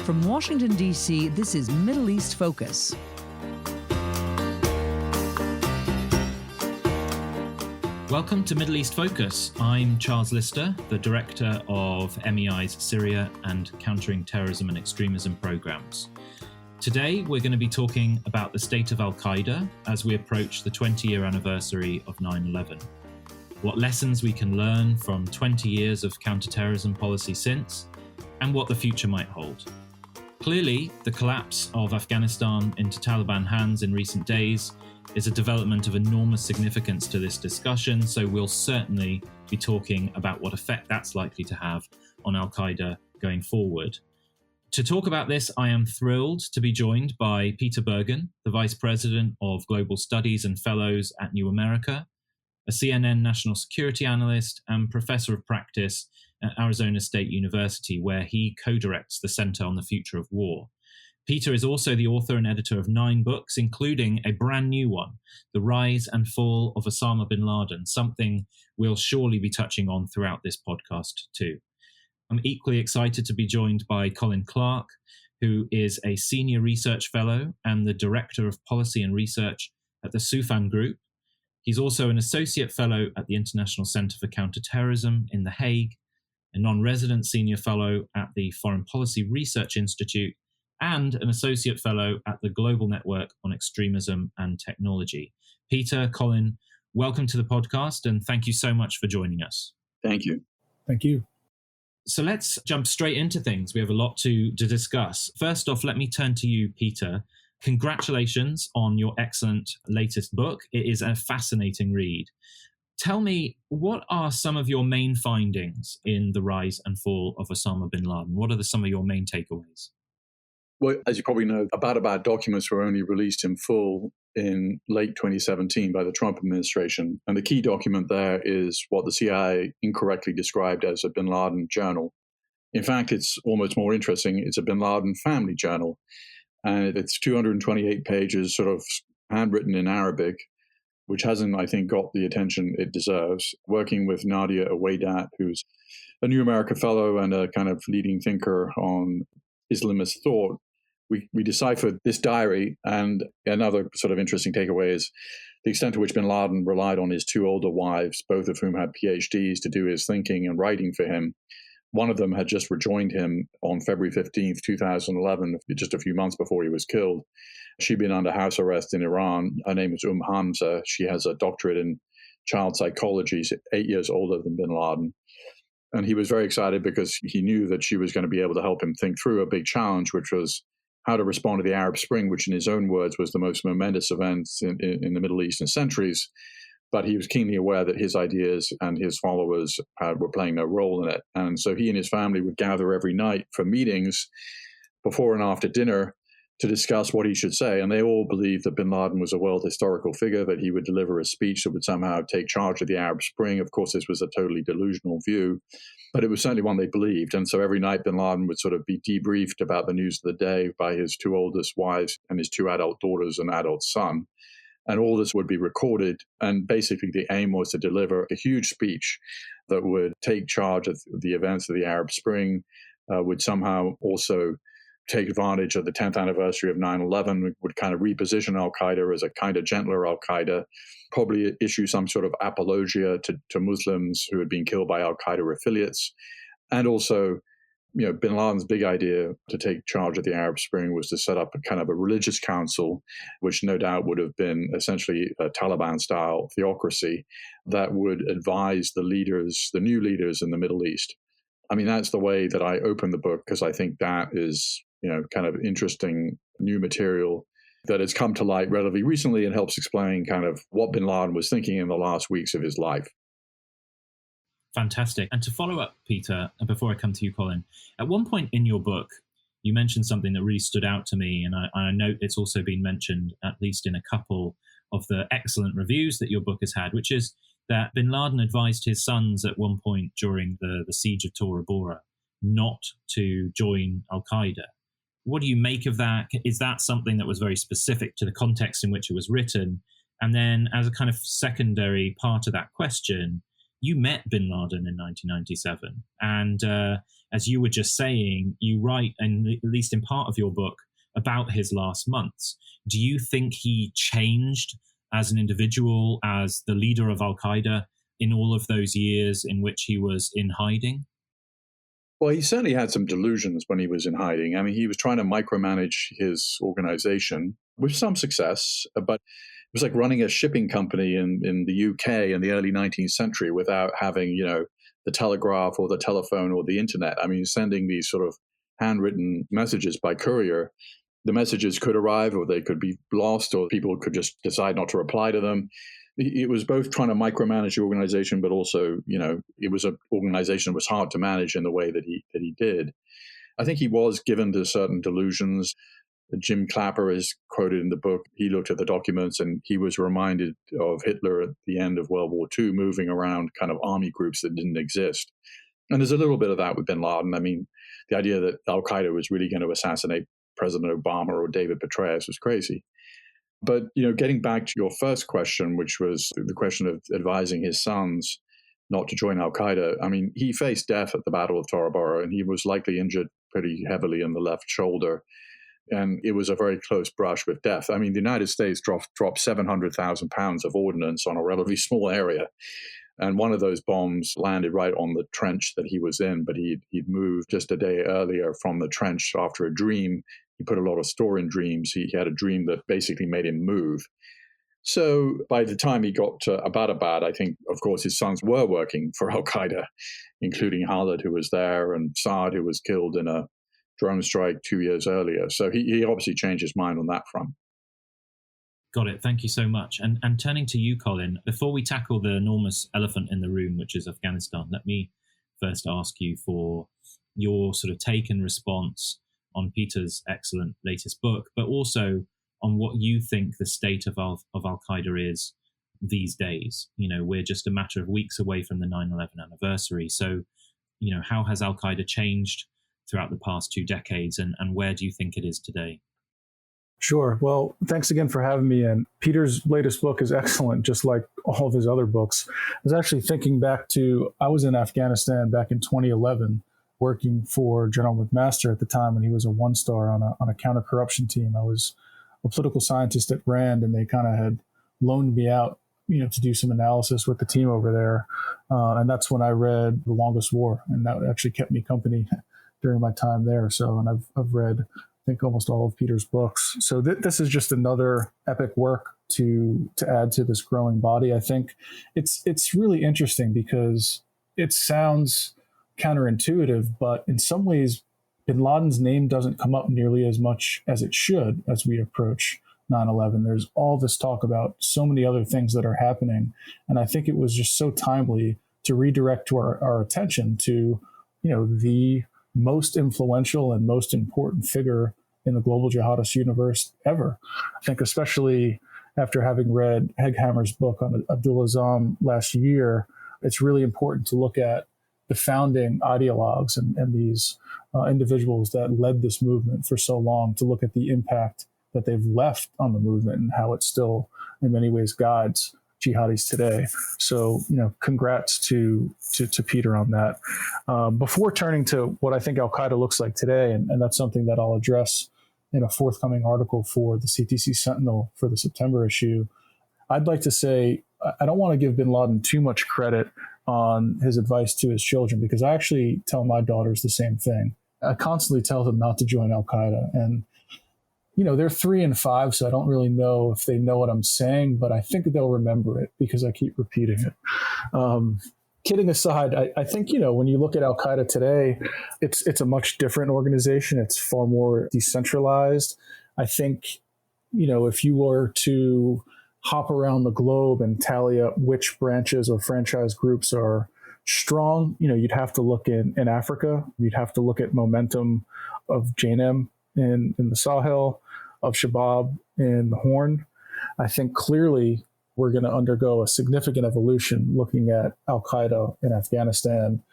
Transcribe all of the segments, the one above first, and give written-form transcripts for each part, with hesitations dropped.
From Washington, D.C., this is Middle East Focus. Welcome to Middle East Focus. I'm Charles Lister, the Director of MEI's Syria and Countering Terrorism and Extremism programs. Today, we're going to be talking about the state of Al-Qaeda as we approach the 20-year anniversary of 9/11. What lessons we can learn from 20 years of counterterrorism policy since, and what the future might hold. Clearly, the collapse of Afghanistan into Taliban hands in recent days is a development of enormous significance to this discussion, so we'll certainly be talking about what effect that's likely to have on Al-Qaeda going forward. To talk about this, I am thrilled to be joined by Peter Bergen, the Vice President of Global Studies and Fellows at New America, a CNN national security analyst and professor of practice at Arizona State University, where he co-directs the Center on the Future of War. Peter is also the author and editor of 9 books, including a brand new one, The Rise and Fall of Osama bin Laden, something we'll surely be touching on throughout this podcast too. I'm equally excited to be joined by Colin Clark, who is a senior research fellow and the director of policy and research at the Soufan Group. He's also an associate fellow at the International Center for Counterterrorism in The Hague, a non-resident senior fellow at the Foreign Policy Research Institute, and an associate fellow at the Global Network on Extremism and Technology. Peter, Colin, welcome to the podcast, and thank you so much for joining us. Thank you. Thank you. So let's jump straight into things. We have a lot to discuss. First off, let me turn to you, Peter. Congratulations on your excellent latest book. It is a fascinating read. Tell me, what are some of your main findings in The Rise and Fall of Osama bin Laden? What are some of your main takeaways? Well, as you probably know, about documents were only released in full in late 2017 by the Trump administration. And the key document there is what the CIA incorrectly described as a bin Laden journal. In fact, it's almost more interesting. It's a bin Laden family journal. And it's 228 pages, sort of handwritten in Arabic, which hasn't, I think, got the attention it deserves. Working with Nadia Awaidat, who's a New America Fellow and a kind of leading thinker on Islamist thought, we deciphered this diary. And another sort of interesting takeaway is the extent to which bin Laden relied on his 2 older wives, both of whom had PhDs, to do his thinking and writing for him. One of them had just rejoined him on February 15th, 2011, just a few months before he was killed. She'd been under house arrest in Iran. Her name is Hamza. She has a doctorate in child psychology. She's 8 years older than bin Laden. And he was very excited because he knew that she was going to be able to help him think through a big challenge, which was how to respond to the Arab Spring, which in his own words was the most momentous event in the Middle East in centuries. But he was keenly aware that his ideas and his followers were playing no role in it. And so he and his family would gather every night for meetings before and after dinner to discuss what he should say. And they all believed that bin Laden was a world historical figure, that he would deliver a speech that would somehow take charge of the Arab Spring. Of course, this was a totally delusional view, but it was certainly one they believed. And so every night bin Laden would sort of be debriefed about the news of the day by his 2 oldest wives and his 2 adult daughters and adult son. And all this would be recorded. And basically the aim was to deliver a huge speech that would take charge of the events of the Arab Spring, would somehow also take advantage of the 10th anniversary of 9/11, would kind of reposition Al-Qaeda as a kind of gentler Al-Qaeda, probably issue some sort of apologia to Muslims who had been killed by Al-Qaeda affiliates. And also, bin Laden's big idea to take charge of the Arab Spring was to set up a kind of a religious council, which no doubt would have been essentially a Taliban-style theocracy that would advise the new leaders in the Middle East. I mean, that's the way that I open the book, because I think that is, kind of interesting new material that has come to light relatively recently and helps explain kind of what bin Laden was thinking in the last weeks of his life. Fantastic. And to follow up, Peter, and before I come to you, Colin, at one point in your book, you mentioned something that really stood out to me, and I note it's also been mentioned at least in a couple of the excellent reviews that your book has had, which is that bin Laden advised his sons at one point during the siege of Tora Bora not to join Al-Qaeda. What do you make of that? Is that something that was very specific to the context in which it was written? And then as a kind of secondary part of that question, you met bin Laden in 1997. And as you were just saying, you write, and at least in part of your book, about his last months. Do you think he changed as an individual, as the leader of Al-Qaeda in all of those years in which he was in hiding? Well, he certainly had some delusions when he was in hiding. I mean, he was trying to micromanage his organization with some success, but it was like running a shipping company in the UK in the early 19th century without having, the telegraph or the telephone or the internet. I mean, sending these sort of handwritten messages by courier. The messages could arrive or they could be lost or people could just decide not to reply to them. It was both trying to micromanage the organization, but also, it was an organization that was hard to manage in the way that he did. I think he was given to certain delusions. Jim Clapper is quoted in the book. He looked at the documents and he was reminded of Hitler at the end of World War II, moving around kind of army groups that didn't exist. And there's a little bit of that with bin Laden. I mean, the idea that Al-Qaeda was really going to assassinate President Obama or David Petraeus was crazy. But, getting back to your first question, which was the question of advising his sons not to join Al-Qaeda, I mean, he faced death at the Battle of Tora Bora, and he was likely injured pretty heavily in the left shoulder. And it was a very close brush with death. I mean, the United States dropped 700,000 pounds of ordnance on a relatively small area. And one of those bombs landed right on the trench that he was in, but he'd moved just a day earlier from the trench after a dream. He put a lot of store in dreams. He had a dream that basically made him move. So by the time he got to Abbottabad, I think, of course, his sons were working for Al-Qaeda, including Khalid, who was there, and Saad, who was killed in a drone strike 2 years earlier. So he obviously changed his mind on that front. Got it. Thank you so much. And turning to you, Colin, before we tackle the enormous elephant in the room, which is Afghanistan, let me first ask you for your sort of take and response on Peter's excellent latest book, but also on what you think the state of Al-Qaeda is these days. We're just a matter of weeks away from the 9/11 anniversary. So, how has Al-Qaeda changed throughout the past 2 decades, and where do you think it is today? Sure. Well, thanks again for having me. And Peter's latest book is excellent, just like all of his other books. I was actually thinking back to, I was in Afghanistan back in 2011, working for General McMaster at the time, and he was a 1-star on a counter-corruption team. I was a political scientist at RAND, and they kind of had loaned me out, to do some analysis with the team over there. And that's when I read The Longest War, and that actually kept me company during my time there. So, and I've read, I think, almost all of Peter's books. So this is just another epic work to add to this growing body. I think it's really interesting because it sounds counterintuitive, but in some ways, bin Laden's name doesn't come up nearly as much as it should as we approach 9/11. There's all this talk about so many other things that are happening. And I think it was just so timely to redirect to our attention to, the most influential and most important figure in the global jihadist universe ever. I think especially after having read Heghammer's book on Abdul Azzam last year, it's really important to look at the founding ideologues and these individuals that led this movement for so long, to look at the impact that they've left on the movement and how it still in many ways guides jihadis today. So, congrats to Peter on that. Before turning to what I think Al-Qaeda looks like today, and that's something that I'll address in a forthcoming article for the CTC Sentinel for the September issue, I'd like to say I don't want to give bin Laden too much credit on his advice to his children, because I actually tell my daughters the same thing. I constantly tell them not to join Al-Qaeda, and they're 3 and 5, so I don't really know if they know what I'm saying, but I think they'll remember it because I keep repeating it. Kidding aside, I think, when you look at Al-Qaeda today, it's a much different organization. It's far more decentralized. I think, if you were to hop around the globe and tally up which branches or franchise groups are strong, you'd have to look in Africa. You'd have to look at momentum of JNM in the Sahel, of Shabab in the Horn. I think clearly we're going to undergo a significant evolution looking at Al-Qaeda in Afghanistan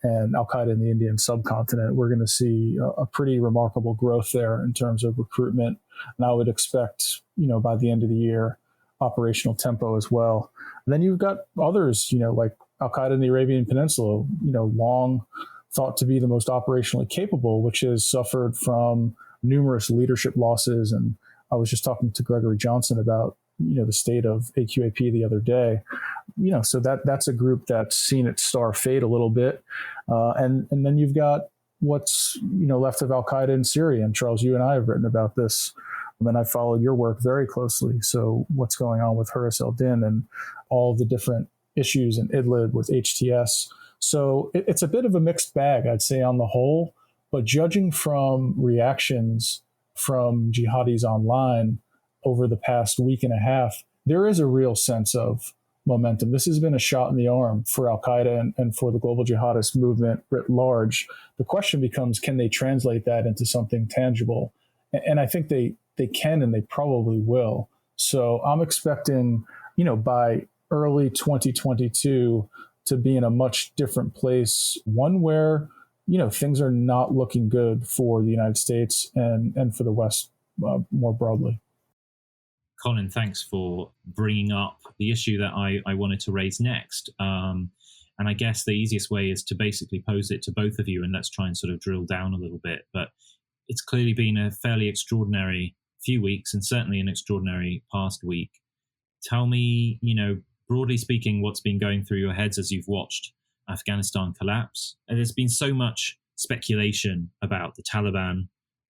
and Al-Qaeda in the Indian subcontinent. We're going to see a pretty remarkable growth there in terms of recruitment. And I would expect, by the end of the year, operational tempo as well. And then you've got others, like Al-Qaeda in the Arabian Peninsula, long thought to be the most operationally capable, which has suffered from numerous leadership losses. And I was just talking to Gregory Johnson about, the state of AQAP the other day. So that's a group that's seen its star fade a little bit. And then you've got what's, left of Al-Qaeda in Syria. And Charles, you and I have written about this, and I followed your work very closely. So what's going on with Huris al-Din and all the different issues in Idlib with HTS. So it's a bit of a mixed bag, I'd say, on the whole. But judging from reactions from jihadis online over the past week and a half, there is a real sense of momentum. This has been a shot in the arm for Al-Qaeda and for the global jihadist movement writ large. The question becomes, can they translate that into something tangible? And I think they can, and they probably will. So I'm expecting, by early 2022 to be in a much different place, one where, things are not looking good for the United States and for the West more broadly. Colin, thanks for bringing up the issue that I wanted to raise next. And I guess the easiest way is to basically pose it to both of you, and let's try and sort of drill down a little bit. But it's clearly been a fairly extraordinary few weeks, and certainly an extraordinary past week. Tell me, broadly speaking, what's been going through your heads as you've watched Afghanistan collapse. And there's been so much speculation about the Taliban,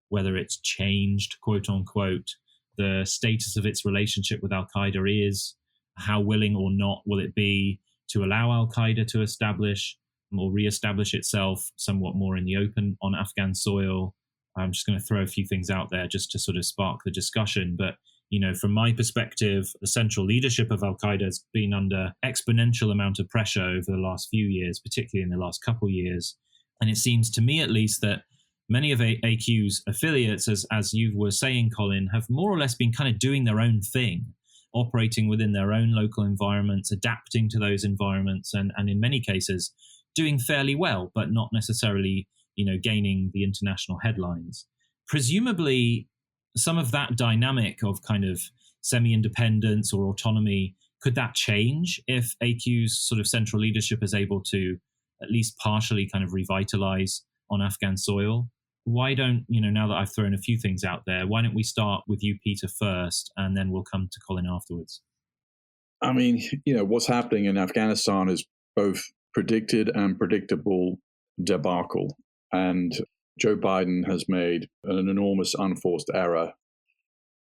whether it's changed, quote unquote, the status of its relationship with Al-Qaeda is, how willing or not will it be to allow Al-Qaeda to establish or re-establish itself somewhat more in the open on Afghan soil. I'm just going to throw a few things out there just to sort of spark the discussion. But, from my perspective, the central leadership of Al-Qaeda has been under exponential amount of pressure over the last few years, particularly in the last couple of years. And it seems to me, at least, that many of AQ's affiliates, as you were saying, Colin, have more or less been kind of doing their own thing, operating within their own local environments, adapting to those environments, and in many cases doing fairly well, but not necessarily, gaining the international headlines. Presumably, some of that dynamic of kind of semi-independence or autonomy, could that change if AQ's sort of central leadership is able to at least partially kind of revitalize on Afghan soil? Why don't, now that I've thrown a few things out there, why don't we start with you, Peter, first, and then we'll come to Colin afterwards? I mean, what's happening in Afghanistan is both predicted and predictable debacle. And Joe Biden has made an enormous unforced error.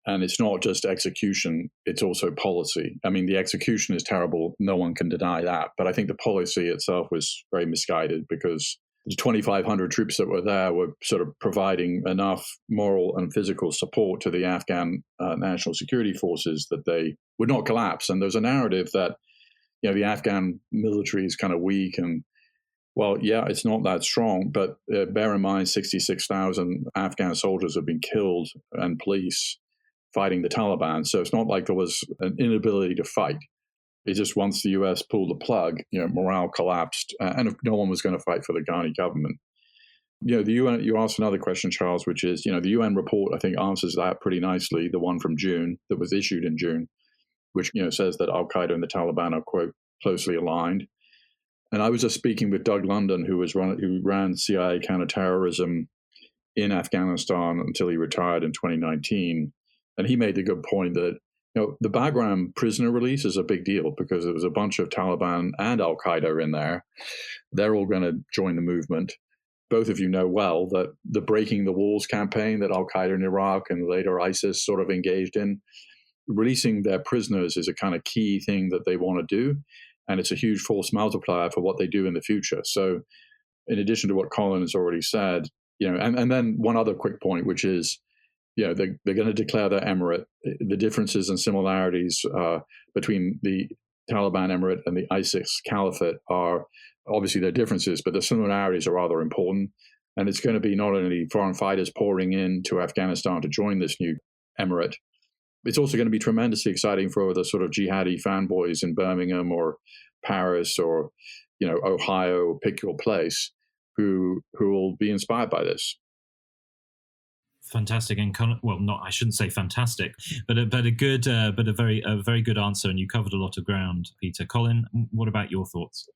And it's not just execution, it's also policy. I mean, the execution is terrible. No one can deny that. But I think the policy itself was very misguided, because the 2,500 troops that were there were sort of providing enough moral and physical support to the Afghan national security forces that they would not collapse. And there's a narrative that, the Afghan military is kind of weak and, well, yeah, it's not that strong, but bear in mind 66,000 Afghan soldiers have been killed and police fighting the Taliban. So it's not like there was an inability to fight. It just, once the US pulled the plug, morale collapsed, and no one was going to fight for the Ghani government. The UN, you asked another question, Charles, which is, the UN report, I think, answers that pretty nicely, the one from June that was issued in June, which, says that Al-Qaeda and the Taliban are, quote, closely aligned. And I was just speaking with Doug London, who ran CIA counterterrorism in Afghanistan until he retired in 2019. And he made the good point that, the Bagram prisoner release is a big deal, because there was a bunch of Taliban and Al-Qaeda in there. They're all going to join the movement. Both of you know well that the Breaking the Walls campaign that Al-Qaeda in Iraq and later ISIS sort of engaged in, releasing their prisoners is a kind of key thing that they want to do. And it's a huge force multiplier for what they do in the future. So in addition to what Colin has already said, and then one other quick point, which is, they're going to declare their emirate. The differences and similarities between the Taliban emirate and the ISIS Caliphate are, obviously there are differences, but the similarities are rather important. And it's going to be not only foreign fighters pouring into Afghanistan to join this new emirate, it's also going to be tremendously exciting for the sort of jihadi fanboys in Birmingham or Paris or, Ohio, pick your place, who will be inspired by this. Fantastic, and I shouldn't say fantastic, but a very good answer, and you covered a lot of ground, Peter. Colin, what about your thoughts?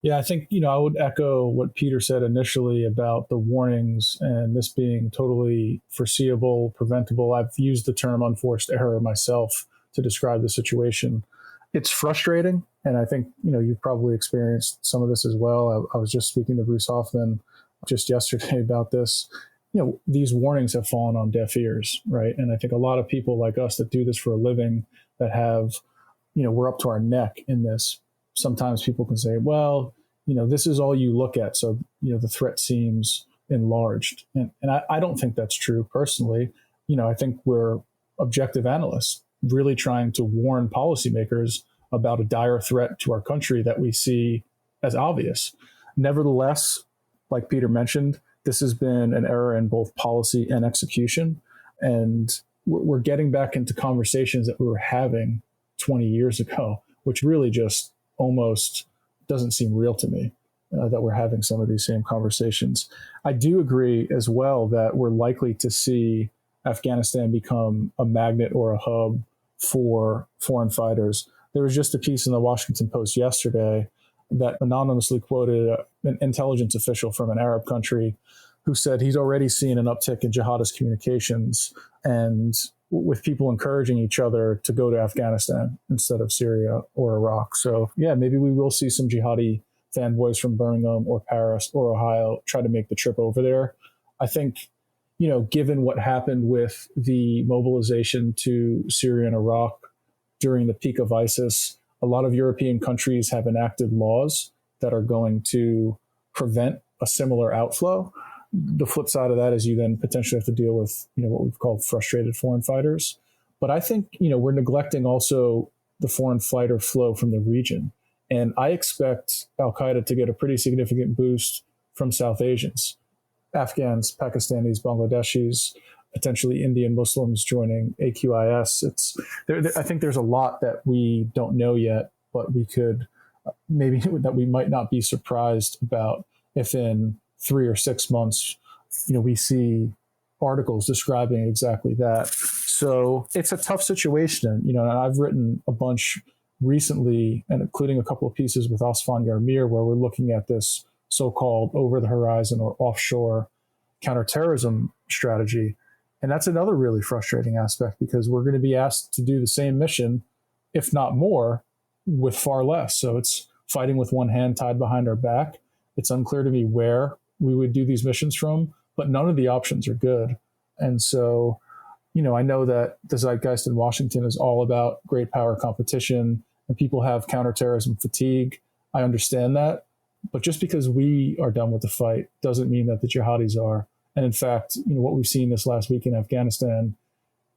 Yeah, I think, I would echo what Peter said initially about the warnings and this being totally foreseeable, preventable. I've used the term unforced error myself to describe the situation. It's frustrating. And I think, you've probably experienced some of this as well. I was just speaking to Bruce Hoffman just yesterday about this. These warnings have fallen on deaf ears, right? And I think a lot of people like us that do this for a living that have, we're up to our neck in this. Sometimes people can say, well, this is all you look at. So, the threat seems enlarged. And I don't think that's true personally. I think we're objective analysts really trying to warn policymakers about a dire threat to our country that we see as obvious. Nevertheless, like Peter mentioned, this has been an error in both policy and execution. And we're getting back into conversations that we were having 20 years ago, which really just almost doesn't seem real to me, that we're having some of these same conversations. I do agree as well that we're likely to see Afghanistan become a magnet or a hub for foreign fighters. There was just a piece in the Washington Post yesterday that anonymously quoted an intelligence official from an Arab country who said he's already seen an uptick in jihadist communications and with people encouraging each other to go to Afghanistan instead of Syria or Iraq. So yeah, maybe we will see some jihadi fanboys from Birmingham or Paris or Ohio try to make the trip over there. I think, given what happened with the mobilization to Syria and Iraq during the peak of ISIS, a lot of European countries have enacted laws that are going to prevent a similar outflow. The flip side of that is you then potentially have to deal with, what we've called frustrated foreign fighters. But I think, we're neglecting also the foreign fighter flow from the region. And I expect Al-Qaeda to get a pretty significant boost from South Asians, Afghans, Pakistanis, Bangladeshis, potentially Indian Muslims joining AQIS. I think there's a lot that we don't know yet, but we could maybe that we might not be surprised about if in 3 or 6 months, we see articles describing exactly that. So it's a tough situation. And I've written a bunch recently, and including a couple of pieces with Osman Yarmir, where we're looking at this so-called over the horizon or offshore counterterrorism strategy. And that's another really frustrating aspect because we're going to be asked to do the same mission, if not more, with far less. So it's fighting with one hand tied behind our back. It's unclear to me where we would do these missions from, but none of the options are good. And so, I know that the zeitgeist in Washington is all about great power competition and people have counterterrorism fatigue. I understand that. But just because we are done with the fight doesn't mean that the jihadis are. And in fact, what we've seen this last week in Afghanistan,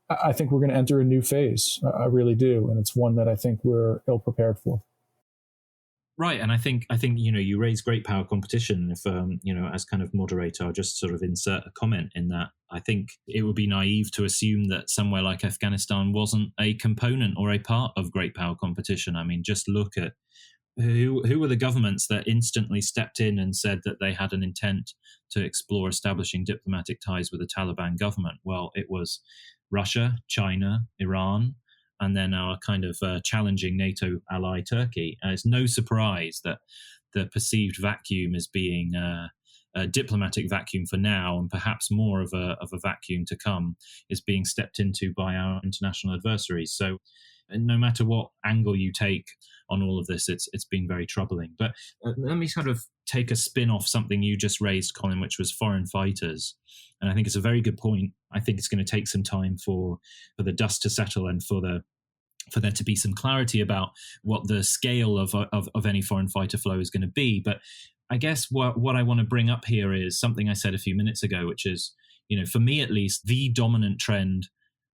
I think we're going to enter a new phase. I really do. And it's one that I think we're ill prepared for. Right, and I think you raise great power competition. If as kind of moderator, I'll just sort of insert a comment in that. I think it would be naive to assume that somewhere like Afghanistan wasn't a component or a part of great power competition. I mean, just look at who were the governments that instantly stepped in and said that they had an intent to explore establishing diplomatic ties with the Taliban government. Well, it was Russia, China, Iran, and then our kind of challenging NATO ally, Turkey. It's no surprise that the perceived vacuum is being a diplomatic vacuum for now, and perhaps more of a vacuum to come, is being stepped into by our international adversaries. So no matter what angle you take on all of this, it's been very troubling. But let me sort of take a spin off something you just raised, Colin, which was foreign fighters. And I think it's a very good point. I think it's going to take some time for the dust to settle and for there to be some clarity about what the scale of any foreign fighter flow is going to be. But I guess what I want to bring up here is something I said a few minutes ago, which is, for me at least, the dominant trend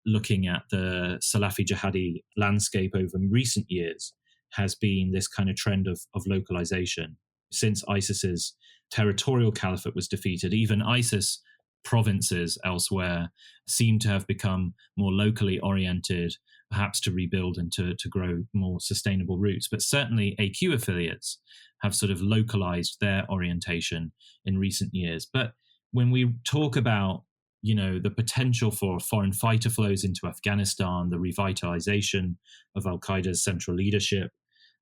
looking at the Salafi jihadi landscape over recent years has been this kind of trend of localization. Since ISIS's territorial caliphate was defeated, even ISIS provinces elsewhere seem to have become more locally oriented, perhaps to rebuild and to grow more sustainable routes. But certainly AQ affiliates have sort of localized their orientation in recent years. But when we talk about, the potential for foreign fighter flows into Afghanistan, the revitalization of Al-Qaeda's central leadership,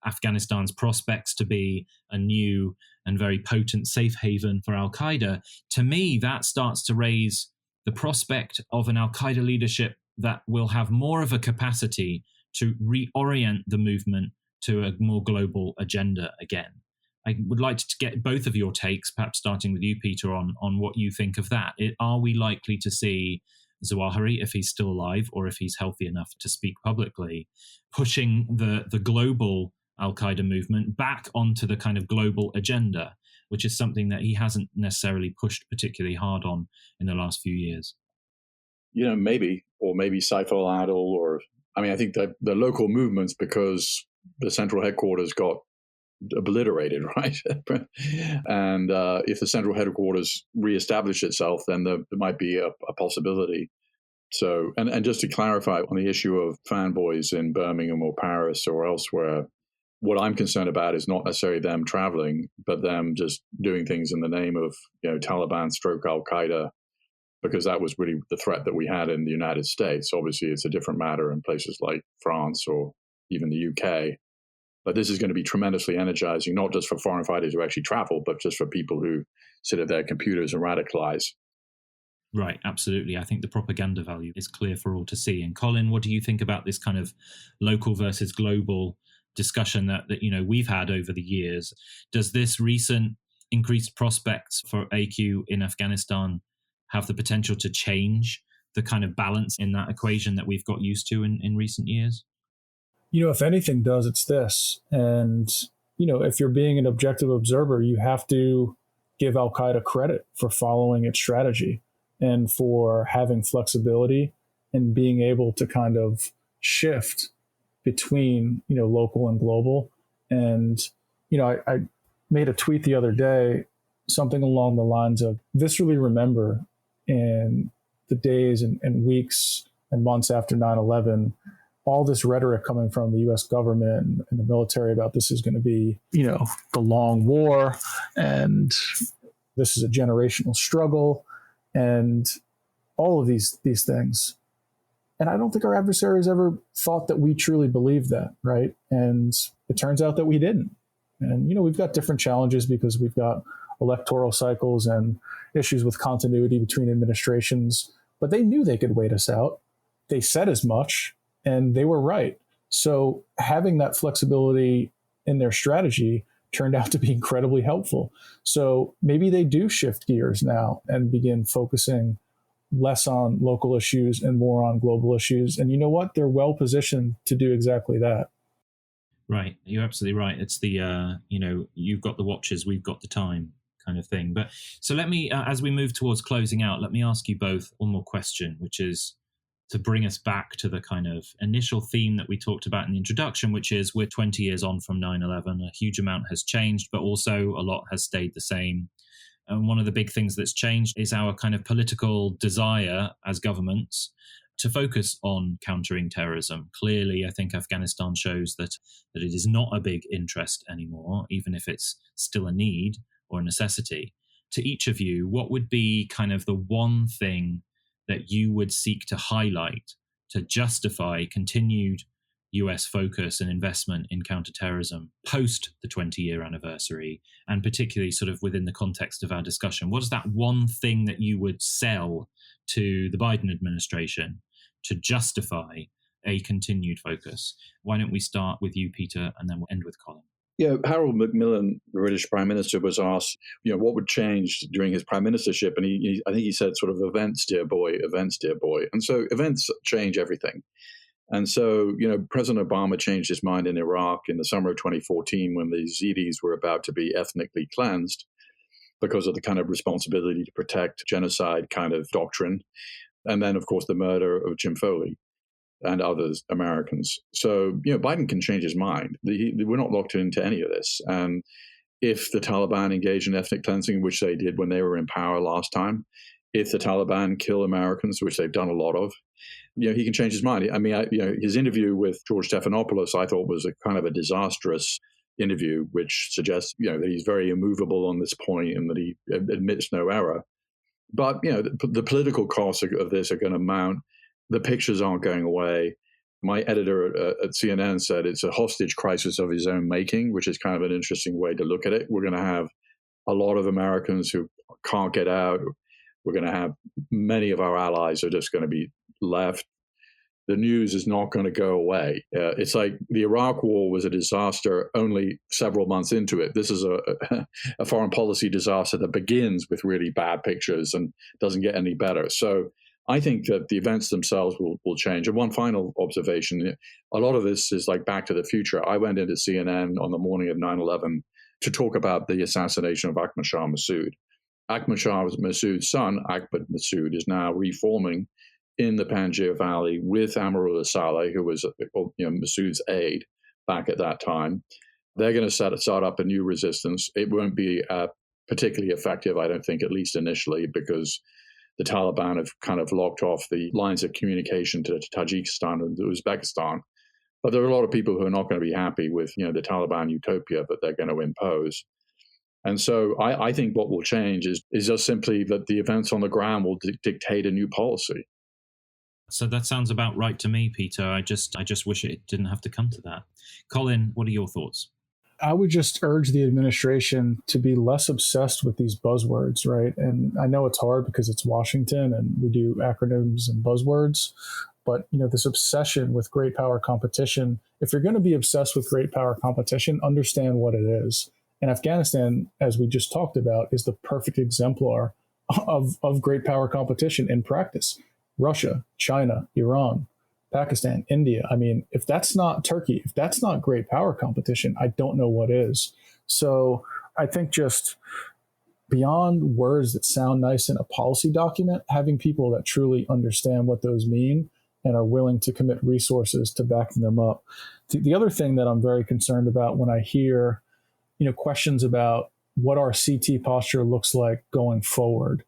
Afghanistan's prospects to be a new and very potent safe haven for Al-Qaeda, to me, that starts to raise the prospect of an Al-Qaeda leadership that will have more of a capacity to reorient the movement to a more global agenda again. I would like to get both of your takes, perhaps starting with you, Peter, on what you think of that. Are we likely to see Zawahiri, if he's still alive or if he's healthy enough to speak publicly, pushing the global Al-Qaeda movement back onto the kind of global agenda, which is something that he hasn't necessarily pushed particularly hard on in the last few years? Maybe Saif al-Adil, or I think that the local movements, because the central headquarters got obliterated, right? And if the central headquarters reestablish itself, then there might be a possibility. So, and just to clarify on the issue of fanboys in Birmingham or Paris or elsewhere, what I'm concerned about is not necessarily them traveling, but them just doing things in the name of Taliban stroke Al-Qaeda, because that was really the threat that we had in the United States. Obviously, it's a different matter in places like France or even the UK. But this is going to be tremendously energizing, not just for foreign fighters who actually travel, but just for people who sit at their computers and radicalize. Right, absolutely. I think the propaganda value is clear for all to see. And Colin, what do you think about this kind of local versus global discussion that we've had over the years? Does this recent increased prospects for AQ in Afghanistan have the potential to change the kind of balance in that equation that we've got used to in recent years? If anything does, it's this. And, if you're being an objective observer, you have to give Al-Qaeda credit for following its strategy and for having flexibility and being able to kind of shift between, local and global. And, I made a tweet the other day, something along the lines of, viscerally remember in the days and weeks and months after 9/11, all this rhetoric coming from the U.S. government and the military about this is going to be, the long war, and this is a generational struggle, and all of these things. And I don't think our adversaries ever thought that we truly believed that, right? And it turns out that we didn't. And, we've got different challenges because we've got electoral cycles and issues with continuity between administrations, but they knew they could wait us out. They said as much, and they were right. So having that flexibility in their strategy turned out to be incredibly helpful. So maybe they do shift gears now and begin focusing less on local issues and more on global issues. And you know what? They're well positioned to do exactly that. Right. You're absolutely right. It's the, you've got the watches, we've got the time kind of thing. But so let me, as we move towards closing out, let me ask you both one more question, which is to bring us back to the kind of initial theme that we talked about in the introduction, which is we're 20 years on from 9/11. A huge amount has changed, but also a lot has stayed the same. And one of the big things that's changed is our kind of political desire as governments to focus on countering terrorism. Clearly, I think Afghanistan shows that it is not a big interest anymore, even if it's still a need or a necessity. To each of you, what would be kind of the one thing that you would seek to highlight to justify continued US focus and investment in counterterrorism post the 20-year anniversary, and particularly sort of within the context of our discussion? What is that one thing that you would sell to the Biden administration to justify a continued focus? Why don't we start with you, Peter, and then we'll end with Colin? Yeah, Harold Macmillan, the British Prime Minister, was asked, what would change during his prime ministership, and I think he said sort of events, dear boy, events, dear boy. And so events change everything. And so, President Obama changed his mind in Iraq in the summer of 2014 when the Yazidis were about to be ethnically cleansed because of the kind of responsibility to protect genocide kind of doctrine. And then, of course, the murder of Jim Foley and others, Americans. So, Biden can change his mind. We're not locked into any of this. And if the Taliban engage in ethnic cleansing, which they did when they were in power last time, if the Taliban kill Americans, which they've done a lot of, he can change his mind. I mean, his interview with George Stephanopoulos, I thought, was a kind of a disastrous interview, which suggests, that he's very immovable on this point and that he admits no error. But, the political costs of this are going to mount. The pictures aren't going away. My editor at CNN said it's a hostage crisis of his own making, which is kind of an interesting way to look at it. We're going to have a lot of Americans who can't get out. We're going to have many of our allies are just going to be left. The news is not going to go away. It's like the Iraq War was a disaster only several months into it. This is a foreign policy disaster that begins with really bad pictures and doesn't get any better. So I think that the events themselves will change. And one final observation, a lot of this is like Back to the Future. I went into CNN on the morning of 9/11 to talk about the assassination of Ahmad Shah Massoud. Ahmad Shah Massoud's son, Ahmad Massoud, is now reforming in the Panjshir Valley with Amarullah Saleh, who was Massoud's aide back at that time. They're going to start up a new resistance. It won't be particularly effective, I don't think, at least initially, because the Taliban have kind of locked off the lines of communication to Tajikistan and Uzbekistan. But there are a lot of people who are not going to be happy with the Taliban utopia that they're going to impose. And so I think what will change is just simply that the events on the ground will dictate a new policy. So that sounds about right to me, Peter. I just wish it didn't have to come to that. Colin, what are your thoughts? I would just urge the administration to be less obsessed with these buzzwords, right? And I know it's hard because it's Washington and we do acronyms and buzzwords, but this obsession with great power competition, if you're going to be obsessed with great power competition, understand what it is. And Afghanistan, as we just talked about, is the perfect exemplar of great power competition in practice. Russia, China, Iran, Pakistan, India. I mean, if that's not Turkey, if that's not great power competition, I don't know what is. So I think just beyond words that sound nice in a policy document, having people that truly understand what those mean and are willing to commit resources to backing them up. The other thing that I'm very concerned about when I hear, questions about what our CT posture looks like going forward,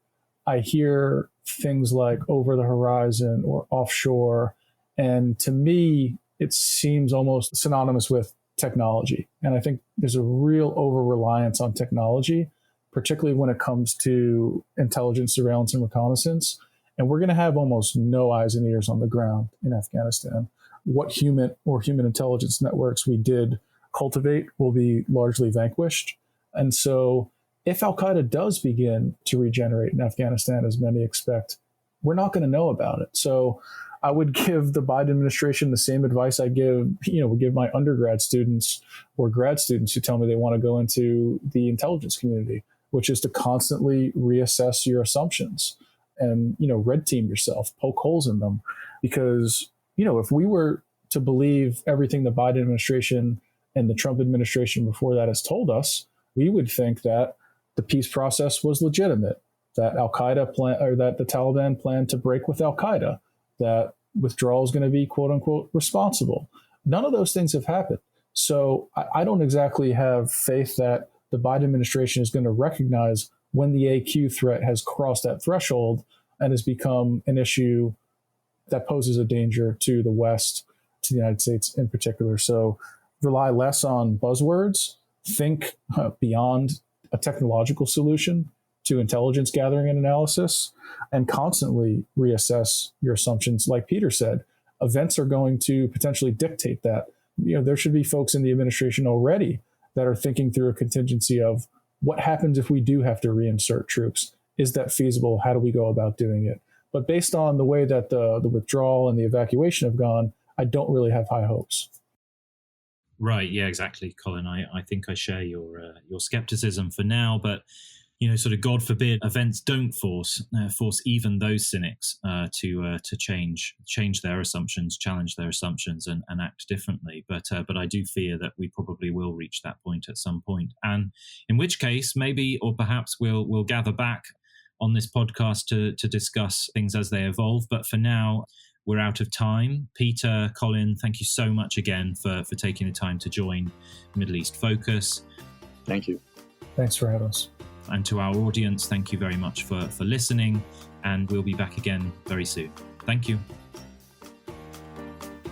I hear things like over the horizon or offshore. And to me, it seems almost synonymous with technology. And I think there's a real over-reliance on technology, particularly when it comes to intelligence, surveillance, and reconnaissance. And we're going to have almost no eyes and ears on the ground in Afghanistan. What human intelligence networks we did cultivate will be largely vanquished. And so if Al-Qaeda does begin to regenerate in Afghanistan, as many expect, we're not going to know about it. So I would give the Biden administration the same advice I give my undergrad students or grad students who tell me they want to go into the intelligence community, which is to constantly reassess your assumptions and, red team yourself, poke holes in them. Because, if we were to believe everything the Biden administration and the Trump administration before that has told us, we would think that the peace process was legitimate, that that the Taliban planned to break with Al-Qaeda, that withdrawal is going to be quote unquote responsible. None of those things have happened. So I don't exactly have faith that the Biden administration is going to recognize when the AQ threat has crossed that threshold and has become an issue that poses a danger to the West, to the United States in particular. So rely less on buzzwords, think beyond a technological solution to intelligence gathering and analysis, and constantly reassess your assumptions. Like Peter said, events are going to potentially dictate that. There should be folks in the administration already that are thinking through a contingency of what happens if we do have to reinsert troops. Is that feasible? How do we go about doing it? But based on the way that the withdrawal and the evacuation have gone, I don't really have high hopes. Right. Yeah, exactly, Colin. I think I share your skepticism for now, but sort of God forbid events don't force even those cynics to change their assumptions, challenge their assumptions, and act differently. But I do fear that we probably will reach that point at some point, and in which case maybe or perhaps we'll gather back on this podcast to discuss things as they evolve. But for now, we're out of time. Peter, Colin, thank you so much again for taking the time to join Middle East Focus. Thank you. Thanks for having us. And to our audience, thank you very much for listening, and we'll be back again very soon. Thank you.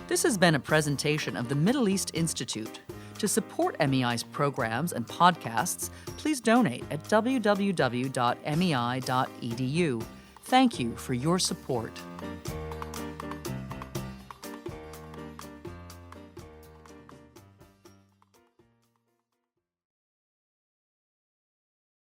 This has been a presentation of the Middle East Institute. To support MEI's programs and podcasts, please donate at www.mei.edu. Thank you for your support.